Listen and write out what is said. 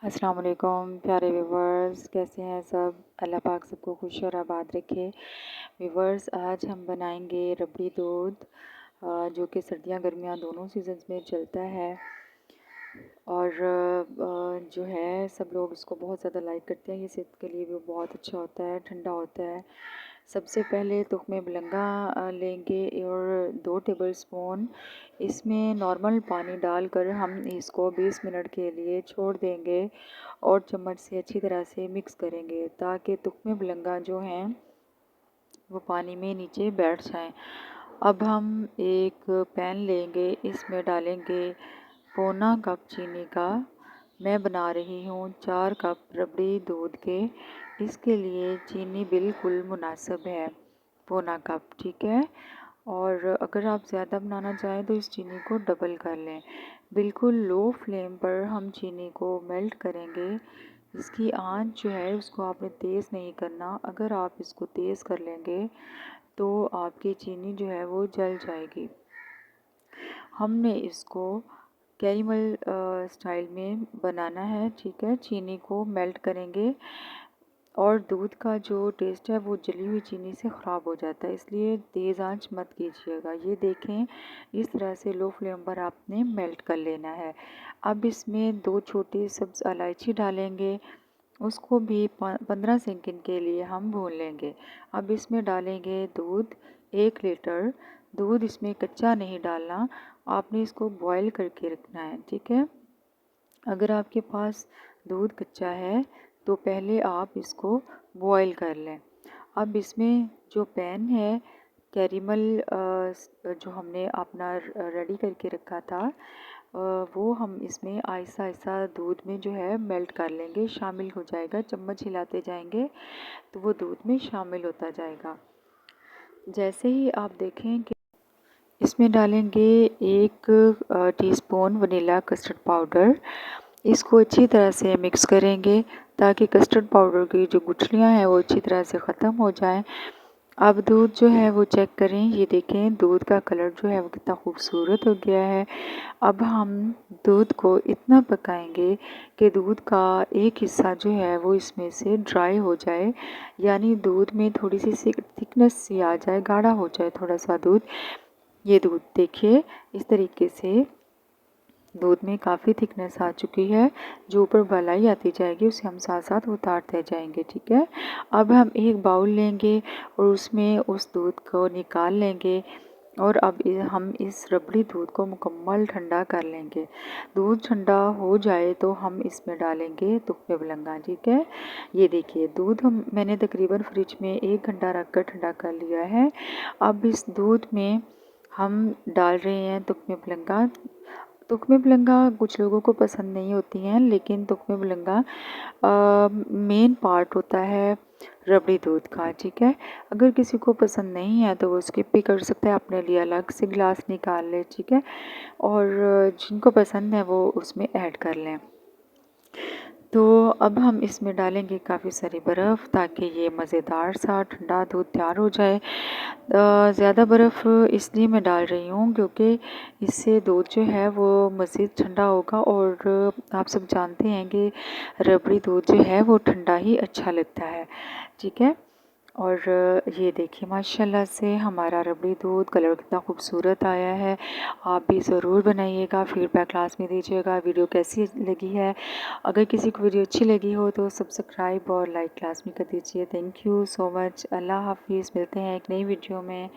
अस्सलाम वालेकुम प्यारे व्यूवर्स, कैसे हैं सब। अल्लाह पाक सबको खुश और आबाद रखे। व्यूवर्स, आज हम बनाएंगे रबड़ी दूध, जो कि सर्दियां गर्मियां दोनों सीजन्स में चलता है और जो है सब लोग इसको बहुत ज़्यादा लाइक करते हैं। ये सेहत के लिए भी बहुत अच्छा होता है, ठंडा होता है। सबसे पहले तुख्मे बिलंगा लेंगे और 2 टेबलस्पून इसमें नॉर्मल पानी डालकर हम इसको 20 मिनट के लिए छोड़ देंगे और चम्मच से अच्छी तरह से मिक्स करेंगे ताकि तुख्मे बिलंगा जो हैं वो पानी में नीचे बैठ जाएं। अब हम एक पैन लेंगे, इसमें डालेंगे पौना कप चीनी का। मैं बना रही हूँ 4 कप रबड़ी दूध के, इसके लिए चीनी बिल्कुल मुनासिब है, पौना कप, ठीक है। और अगर आप ज़्यादा बनाना चाहें तो इस चीनी को डबल कर लें। बिल्कुल लो फ्लेम पर हम चीनी को मेल्ट करेंगे। इसकी आंच जो है उसको आपने तेज़ नहीं करना, अगर आप इसको तेज़ कर लेंगे तो आपकी चीनी जो है वो जल जाएगी। हमने इसको कैरेमल स्टाइल में बनाना है, ठीक है। चीनी को मेल्ट करेंगे और दूध का जो टेस्ट है वो जली हुई चीनी से ख़राब हो जाता है, इसलिए तेज़ आंच मत कीजिएगा। ये देखें, इस तरह से लो फ्लेम पर आपने मेल्ट कर लेना है। अब इसमें 2 छोटी सब्ज़ इलायची डालेंगे, उसको भी 15 सेकंड के लिए हम भून लेंगे। अब इसमें डालेंगे दूध, 1 लीटर दूध। इसमें कच्चा नहीं डालना, आपने इसको बॉयल करके रखना है, ठीक है। अगर आपके पास दूध कच्चा है तो पहले आप इसको बॉयल कर लें। अब इसमें जो पैन है कैरेमल जो हमने अपना रेडी करके रखा था, वो हम इसमें आहिस्ता आहिस्ता दूध में जो है मेल्ट कर लेंगे, शामिल हो जाएगा। चम्मच हिलाते जाएंगे तो वो दूध में शामिल होता जाएगा। जैसे ही आप देखें कि इसमें डालेंगे 1 टीस्पून वनीला कस्टर्ड पाउडर। इसको अच्छी तरह से मिक्स करेंगे ताकि कस्टर्ड पाउडर की जो गुठलियाँ हैं वो अच्छी तरह से ख़त्म हो जाएं। अब दूध जो है वो चेक करें, ये देखें दूध का कलर जो है वो कितना खूबसूरत हो गया है। अब हम दूध को इतना पकाएंगे कि दूध का एक हिस्सा जो है वो इसमें से ड्राई हो जाए, यानी दूध में थोड़ी सी थिकनेस सी आ जाए, गाढ़ा हो जाए थोड़ा सा दूध। ये दूध देखिए, इस तरीके से दूध में काफ़ी थिकनेस आ चुकी है। जो ऊपर मलाई आती जाएगी उसे हम साथ साथ उतारते जाएंगे, ठीक है। अब हम एक बाउल लेंगे और उसमें उस दूध को निकाल लेंगे और अब हम इस रबड़ी दूध को मुकम्मल ठंडा कर लेंगे। दूध ठंडा हो जाए तो हम इसमें डालेंगे तुख्मे बिलंगा, ठीक है। ये देखिए दूध मैंने तकरीबन फ्रिज में 1 घंटा रख कर ठंडा कर लिया है। अब इस दूध में हम डाल रहे हैं तुख्मे बिलंगा। तुख्मे बिलंगा कुछ लोगों को पसंद नहीं होती हैं, लेकिन तुख्मे बिलंगा मेन पार्ट होता है रबड़ी दूध का, ठीक है। अगर किसी को पसंद नहीं है तो वो स्किप भी कर सकता है, अपने लिए अलग से गिलास निकाल ले, ठीक है। और जिनको पसंद है वो उसमें ऐड कर लें। तो अब हम इसमें डालेंगे काफ़ी सारी बर्फ़ ताकि ये मज़ेदार सा ठंडा दूध तैयार हो जाए। ज़्यादा बर्फ़ इसलिए मैं डाल रही हूँ क्योंकि इससे दूध जो है वो मज़ीद ठंडा होगा और आप सब जानते हैं कि रबड़ी दूध जो है वो ठंडा ही अच्छा लगता है, ठीक है। और ये देखिए माशाल्लाह से हमारा रबड़ी दूध कलर कितना खूबसूरत आया है। आप भी ज़रूर बनाइएगा, फीडबैक क्लास में दीजिएगा वीडियो कैसी लगी है। अगर किसी को वीडियो अच्छी लगी हो तो सब्सक्राइब और लाइक क्लास में कर दीजिए। Thank you so much. अल्लाह हाफिज़, मिलते हैं एक नई वीडियो में।